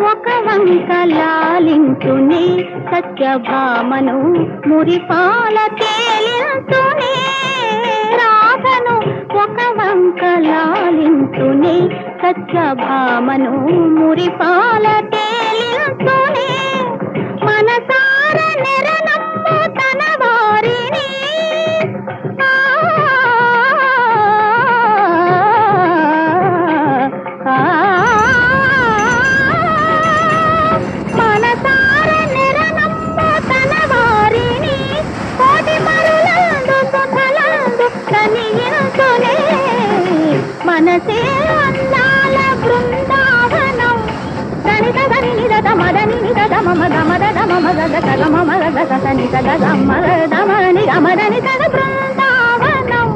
ఒక వంక లాలించునే సత్యభామను మురిపాల తేలించునే రాధను ఒక వంక లాలించునే సత్యభామను మురిపాల తేలించునే మనసార నెరనమ్ము తన వారిని మనసార నెరనమ్ము తన వారిని కోటి మరులందు సుఖలందు కనియించునే మనసే అందాల బృందావనం గణిత గని నిద మదని నిద మమ గమద మమ గద గమ మగ గద నిద గమ దమని గమదని తద బృందావనం